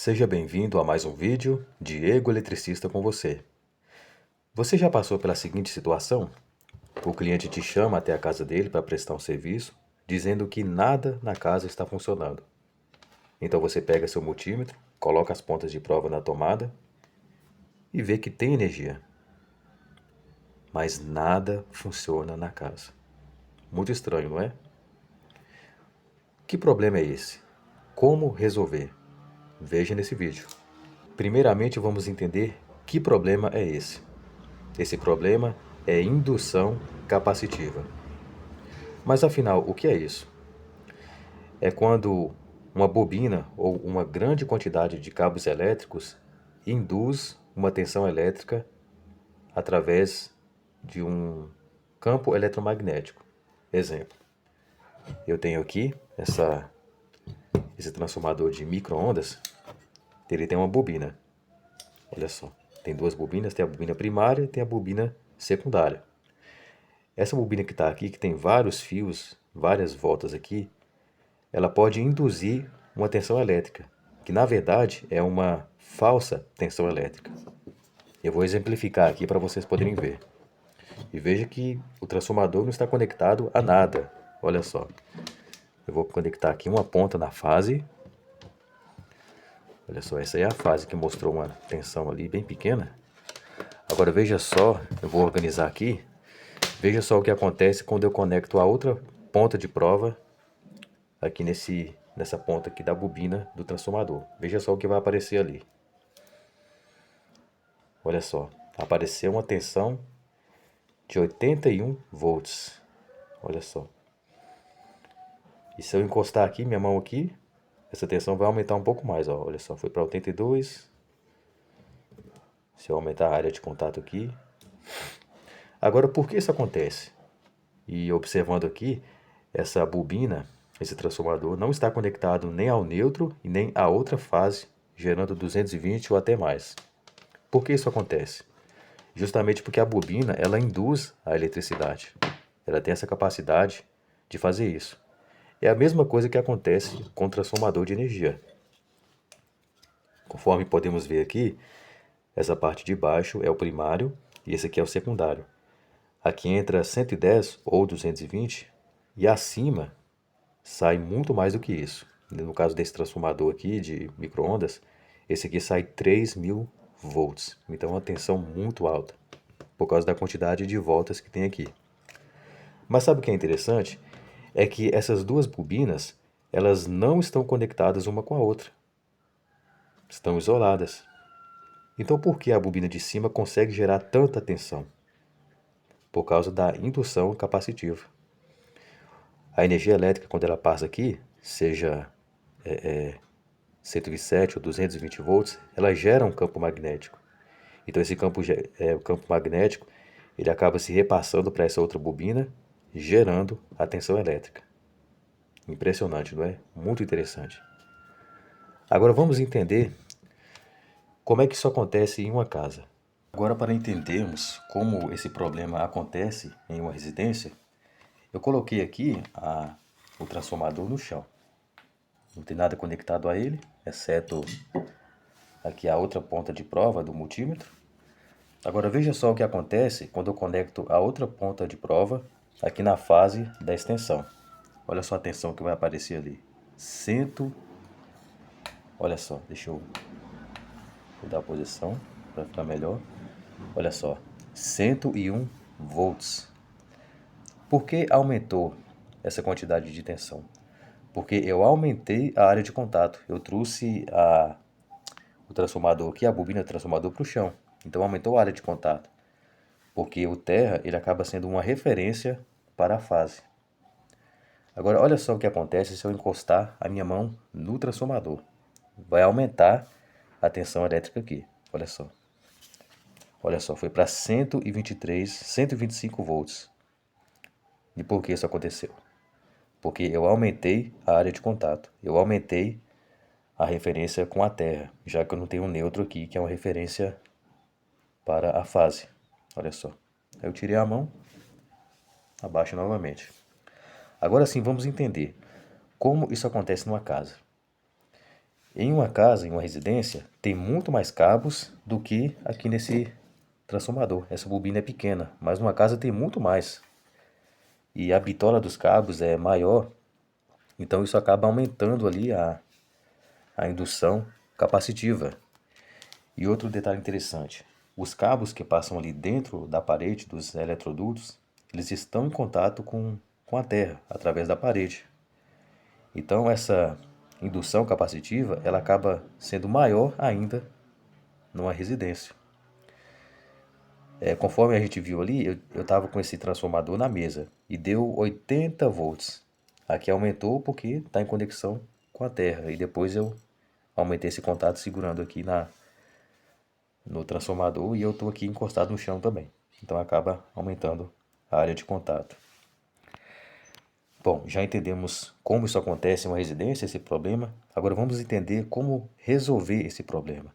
Seja bem-vindo a mais um vídeo Diego Eletricista com você. Você já passou pela seguinte situação? O cliente te chama até a casa dele para prestar um serviço, dizendo que nada na casa está funcionando. Então você pega seu multímetro, coloca as pontas de prova na tomada e vê que tem energia. Mas nada funciona na casa. Muito estranho, não é? Que problema é esse? Como resolver? Veja nesse vídeo. Primeiramente vamos entender que problema é esse. Esse problema é indução capacitiva. Mas afinal, o que é isso? É quando uma bobina ou uma grande quantidade de cabos elétricos induz uma tensão elétrica através de um campo eletromagnético. Exemplo, eu tenho aqui esse transformador de micro-ondas, ele tem uma bobina. Olha só, tem duas bobinas, tem a bobina primária e tem a bobina secundária. Essa bobina que está aqui, que tem vários fios, várias voltas aqui, ela pode induzir uma tensão elétrica, que na verdade é uma falsa tensão elétrica. Eu vou exemplificar aqui para vocês poderem ver. E veja que o transformador não está conectado a nada. Olha só. Eu vou conectar aqui uma ponta na fase. Olha só, essa é a fase que mostrou uma tensão ali bem pequena. Agora veja só, eu vou organizar aqui. Veja só o que acontece quando eu conecto a outra ponta de prova aqui nessa ponta aqui da bobina do transformador. Veja só o que vai aparecer ali. Olha só, apareceu uma tensão de 81 volts. Olha só. E se eu encostar aqui, minha mão aqui, essa tensão vai aumentar um pouco mais, ó. Olha só, foi para 82. Se eu aumentar a área de contato aqui. Agora, por que isso acontece? E observando aqui, essa bobina, esse transformador, não está conectado nem ao neutro e nem à outra fase, gerando 220 ou até mais. Por que isso acontece? Justamente porque a bobina, ela induz a eletricidade. Ela tem essa capacidade de fazer isso. É a mesma coisa que acontece com o transformador de energia. Conforme podemos ver aqui, essa parte de baixo é o primário e esse aqui é o secundário. Aqui entra 110 ou 220 e acima sai muito mais do que isso. No caso desse transformador aqui de micro-ondas, esse aqui sai 3.000 volts. Então é uma tensão muito alta, por causa da quantidade de voltas que tem aqui. Mas sabe o que é interessante? É que essas duas bobinas, elas não estão conectadas uma com a outra. Estão isoladas. Então por que a bobina de cima consegue gerar tanta tensão? Por causa da indução capacitiva. A energia elétrica, quando ela passa aqui, seja 107 ou 220 volts, ela gera um campo magnético. Então esse o campo magnético, ele acaba se repassando para essa outra bobina, gerando a tensão elétrica. Impressionante, não é? Muito interessante. Agora vamos entender como é que isso acontece em uma casa. Agora, para entendermos como esse problema acontece em uma residência, eu coloquei aqui o transformador no chão. Não tem nada conectado a ele, exceto aqui a outra ponta de prova do multímetro. Agora veja só o que acontece quando eu conecto a outra ponta de prova aqui na fase da extensão. Olha só a tensão que vai aparecer ali. Olha só, deixa eu mudar a posição para ficar melhor. Olha só, 101 volts. Por que aumentou essa quantidade de tensão? Porque eu aumentei a área de contato. Eu trouxe o transformador aqui, a bobina do transformador para o chão. Então aumentou a área de contato. Porque o terra, ele acaba sendo uma referência para a fase. Agora olha só o que acontece se eu encostar a minha mão no transformador. Vai aumentar a tensão elétrica aqui. Olha só. Olha só, foi para 123, 125 volts. E por que isso aconteceu? Porque eu aumentei a área de contato. Eu aumentei a referência com a Terra, já que eu não tenho um neutro aqui, que é uma referência para a fase. Olha só. Eu tirei a mão, abaixo novamente. Agora sim, vamos entender como isso acontece numa casa. Em uma casa, em uma residência, tem muito mais cabos do que aqui nesse transformador. Essa bobina é pequena, mas numa casa tem muito mais. E a bitola dos cabos é maior, então isso acaba aumentando ali a indução capacitiva. E outro detalhe interessante, os cabos que passam ali dentro da parede dos eletrodutos, eles estão em contato com a terra, através da parede. Então essa indução capacitiva, ela acaba sendo maior ainda numa residência. Conforme a gente viu ali, eu estava com esse transformador na mesa e deu 80 volts. Aqui aumentou porque está em conexão com a terra. E depois eu aumentei esse contato segurando aqui no transformador e eu estou aqui encostado no chão também. Então acaba aumentando a área de contato. Bom, já entendemos como isso acontece em uma residência, esse problema. Agora vamos entender como resolver esse problema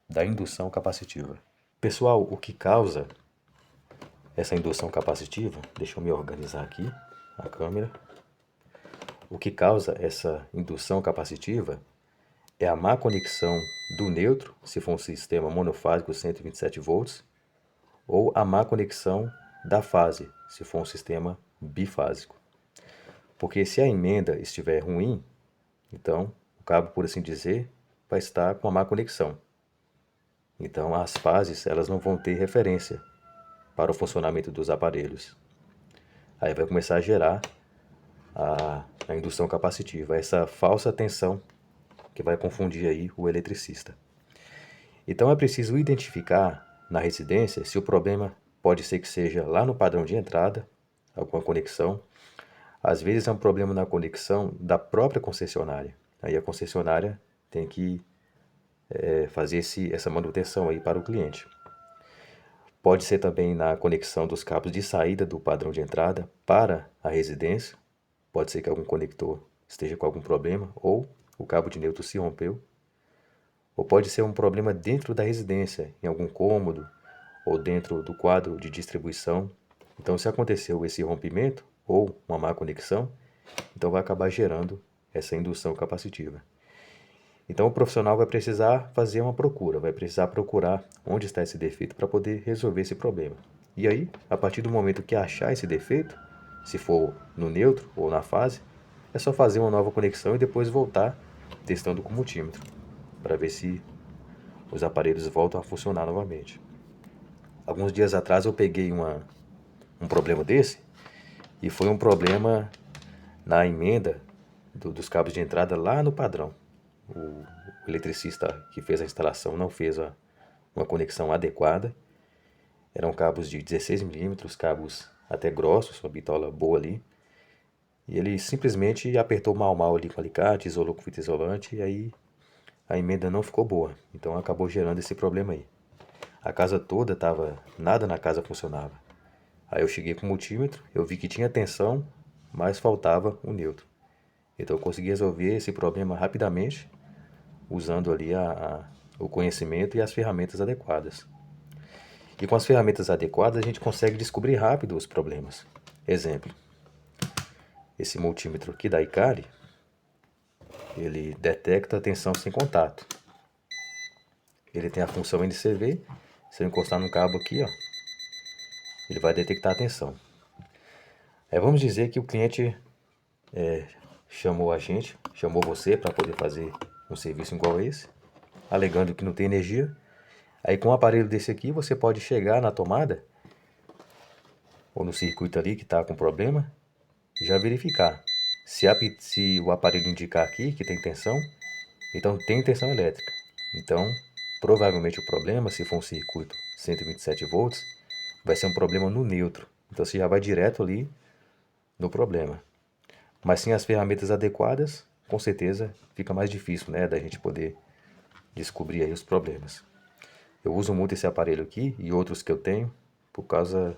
da indução capacitiva. Pessoal, o que causa essa indução capacitiva, deixa eu me organizar aqui, a câmera. O que causa essa indução capacitiva é a má conexão do neutro, se for um sistema monofásico 127 volts, ou a má conexão da fase, se for um sistema bifásico. Porque se a emenda estiver ruim, então o cabo, por assim dizer, vai estar com a má conexão. Então as fases elas não vão ter referência para o funcionamento dos aparelhos. Aí vai começar a gerar a indução capacitiva, essa falsa tensão que vai confundir aí o eletricista. Então é preciso identificar na residência se o problema pode ser que seja lá no padrão de entrada, alguma conexão. Às vezes é um problema na conexão da própria concessionária. Aí a concessionária tem que fazer essa manutenção aí para o cliente. Pode ser também na conexão dos cabos de saída do padrão de entrada para a residência. Pode ser que algum conector esteja com algum problema ou o cabo de neutro se rompeu. Ou pode ser um problema dentro da residência, em algum cômodo ou dentro do quadro de distribuição. Então, se aconteceu esse rompimento ou uma má conexão, então vai acabar gerando essa indução capacitiva. Então, o profissional vai precisar fazer uma procura, vai precisar procurar onde está esse defeito para poder resolver esse problema. E aí, a partir do momento que achar esse defeito, se for no neutro ou na fase, é só fazer uma nova conexão e depois voltar testando com o multímetro, para ver se os aparelhos voltam a funcionar novamente. Alguns dias atrás eu peguei um problema desse, e foi um problema na emenda dos cabos de entrada lá no padrão. O eletricista que fez a instalação não fez uma conexão adequada. Eram cabos de 16 milímetros, cabos até grossos, uma bitola boa ali. E ele simplesmente apertou mal ali com alicate, isolou com fita isolante, e aí a emenda não ficou boa. Então acabou gerando esse problema aí. A casa toda estava, nada na casa funcionava. Aí eu cheguei com o multímetro, eu vi que tinha tensão, mas faltava o neutro. Então eu consegui resolver esse problema rapidamente, usando ali o conhecimento e as ferramentas adequadas. E com as ferramentas adequadas a gente consegue descobrir rápido os problemas. Exemplo, esse multímetro aqui da Icari, ele detecta a tensão sem contato. Ele tem a função NCV, se eu encostar no cabo aqui, ó, ele vai detectar a tensão. Vamos dizer que o cliente chamou a gente, chamou você para poder fazer um serviço igual a esse, alegando que não tem energia. Aí com um aparelho desse aqui você pode chegar na tomada ou no circuito ali que está com problema e já verificar. Se o aparelho indicar aqui que tem tensão, então tem tensão elétrica. Então provavelmente o problema, se for um circuito 127 volts, vai ser um problema no neutro. Então você já vai direto ali no problema. Mas sem as ferramentas adequadas, com certeza fica mais difícil, né, da gente poder descobrir aí os problemas. Eu uso muito esse aparelho aqui e outros que eu tenho por causa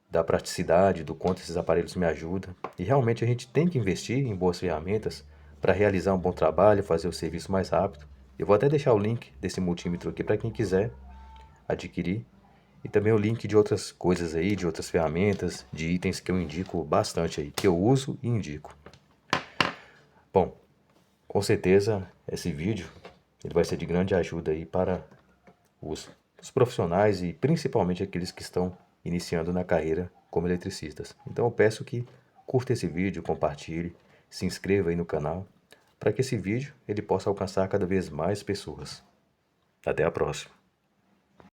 da praticidade, do quanto esses aparelhos me ajudam. E realmente a gente tem que investir em boas ferramentas para realizar um bom trabalho, fazer o serviço mais rápido. Eu vou até deixar o link desse multímetro aqui para quem quiser adquirir. E também o link de outras coisas aí, de outras ferramentas, de itens que eu indico bastante aí, que eu uso e indico. Bom, Com certeza, esse vídeo ele vai ser de grande ajuda aí para os profissionais e principalmente aqueles que estão iniciando na carreira como eletricistas. Então eu peço que curta esse vídeo, compartilhe, se inscreva aí no canal, para que esse vídeo ele possa alcançar cada vez mais pessoas. Até a próxima.